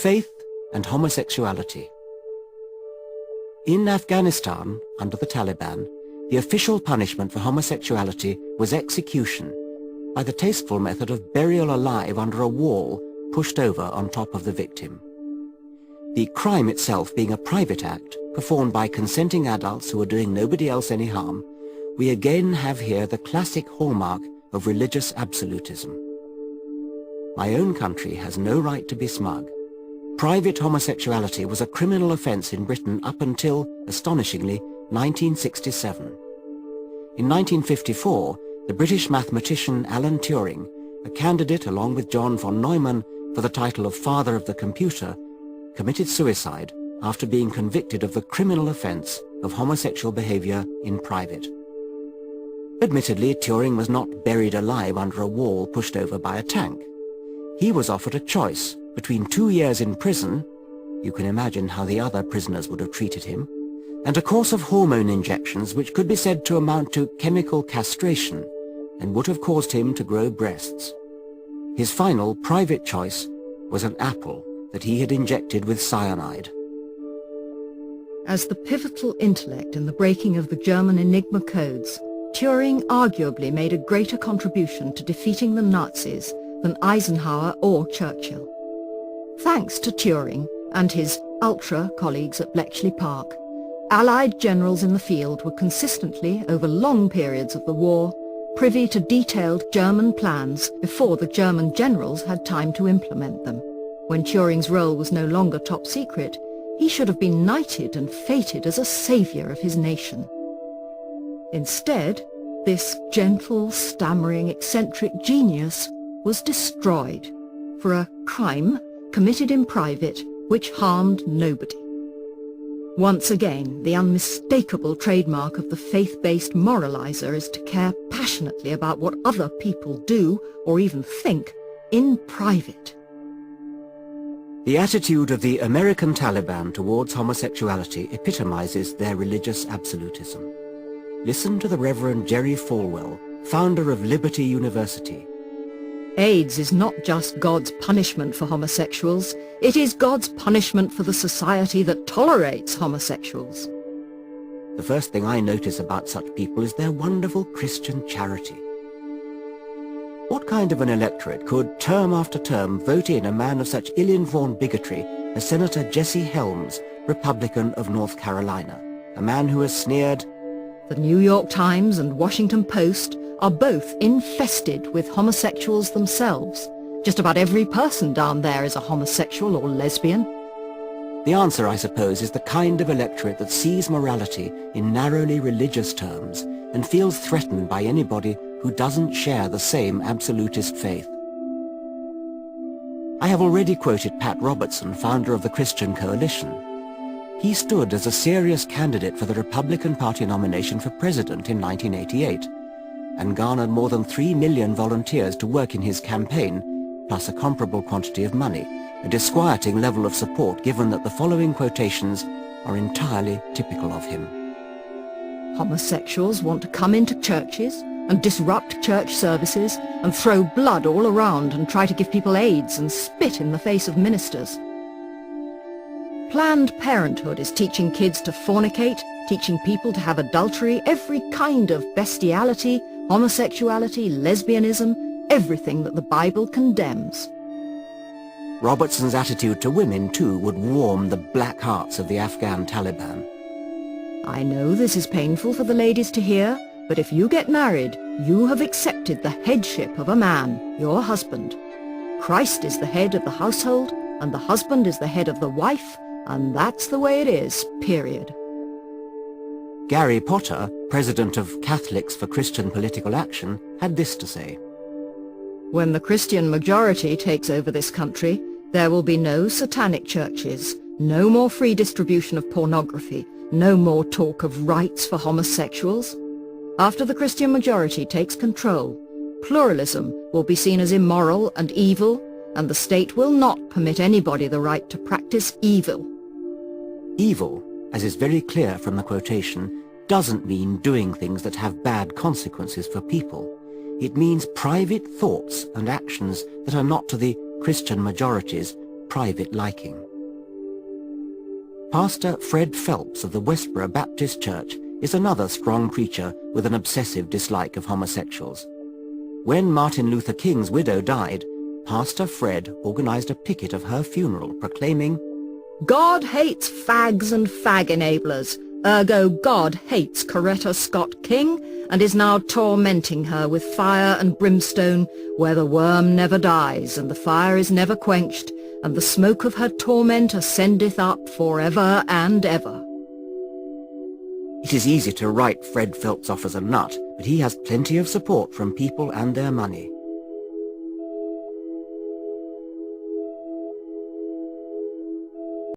Faith and homosexuality. In Afghanistan, under the Taliban, the official punishment for homosexuality was execution by the tasteful method of burial alive under a wall pushed over on top of the victim. The crime itself being a private act performed by consenting adults who are doing nobody else any harm, we again have here the classic hallmark of religious absolutism. My own country has no right to be smug. Private homosexuality was a criminal offence in Britain up until, astonishingly, 1967. In 1954, the British mathematician Alan Turing, a candidate along with John von Neumann for the title of Father of the Computer, committed suicide after being convicted of the criminal offence of homosexual behaviour in private. Admittedly, Turing was not buried alive under a wall pushed over by a tank. He was offered a choice between 2 years in prison, you can imagine how the other prisoners would have treated him, and a course of hormone injections which could be said to amount to chemical castration and would have caused him to grow breasts. His final private choice was an apple that he had injected with cyanide. As the pivotal intellect in the breaking of the German Enigma codes, Turing arguably made a greater contribution to defeating the Nazis than Eisenhower or Churchill. Thanks to Turing and his ultra colleagues at Bletchley Park, Allied generals in the field were consistently, over long periods of the war, privy to detailed German plans before the German generals had time to implement them. When Turing's role was no longer top secret, he should have been knighted and feted as a saviour of his nation. Instead, this gentle, stammering, eccentric genius was destroyed for a crime committed in private which harmed nobody. Once again, the unmistakable trademark of the faith-based moralizer is to care passionately about what other people do or even think in private. The attitude of the American Taliban towards homosexuality epitomizes their religious absolutism. Listen to the Reverend Jerry Falwell, founder of Liberty University. AIDS is not just God's punishment for homosexuals, it is God's punishment for the society that tolerates homosexuals. The first thing I notice about such people is their wonderful Christian charity. What kind of an electorate could, term after term, vote in a man of such ill-informed bigotry as Senator Jesse Helms, Republican of North Carolina, a man who has sneered, "The New York Times and Washington Post are both infested with homosexuals themselves. Just about every person down there is a homosexual or lesbian." The answer, I suppose, is the kind of electorate that sees morality in narrowly religious terms and feels threatened by anybody who doesn't share the same absolutist faith. I have already quoted Pat Robertson, founder of the Christian Coalition. He stood as a serious candidate for the Republican Party nomination for president in 1988 and garnered more than 3 million volunteers to work in his campaign, plus a comparable quantity of money, a disquieting level of support given that the following quotations are entirely typical of him. Homosexuals want to come into churches and disrupt church services and throw blood all around and try to give people AIDS and spit in the face of ministers. Planned Parenthood is teaching kids to fornicate, teaching people to have adultery, every kind of bestiality, homosexuality, lesbianism, everything that the Bible condemns. Robertson's attitude to women, too, would warm the black hearts of the Afghan Taliban. "I know this is painful for the ladies to hear, but if you get married, you have accepted the headship of a man, your husband. Christ is the head of the household, and the husband is the head of the wife, and that's the way it is, period." Gary Potter, president of Catholics for Christian Political Action, had this to say. "When the Christian majority takes over this country, there will be no satanic churches, no more free distribution of pornography, no more talk of rights for homosexuals. After the Christian majority takes control, pluralism will be seen as immoral and evil, and the state will not permit anybody the right to practice evil." Evil, as is very clear from the quotation, doesn't mean doing things that have bad consequences for people. It means private thoughts and actions that are not to the Christian majority's private liking. Pastor Fred Phelps of the Westboro Baptist Church is another strong preacher with an obsessive dislike of homosexuals. When Martin Luther King's widow died, Pastor Fred organized a picket of her funeral proclaiming, God hates fags and fag enablers, ergo God hates Coretta Scott King and is now tormenting her with fire and brimstone where the worm never dies and the fire is never quenched and the smoke of her torment ascendeth up for ever and ever. It is easy to write Fred Phelps off as a nut, but he has plenty of support from people and their money.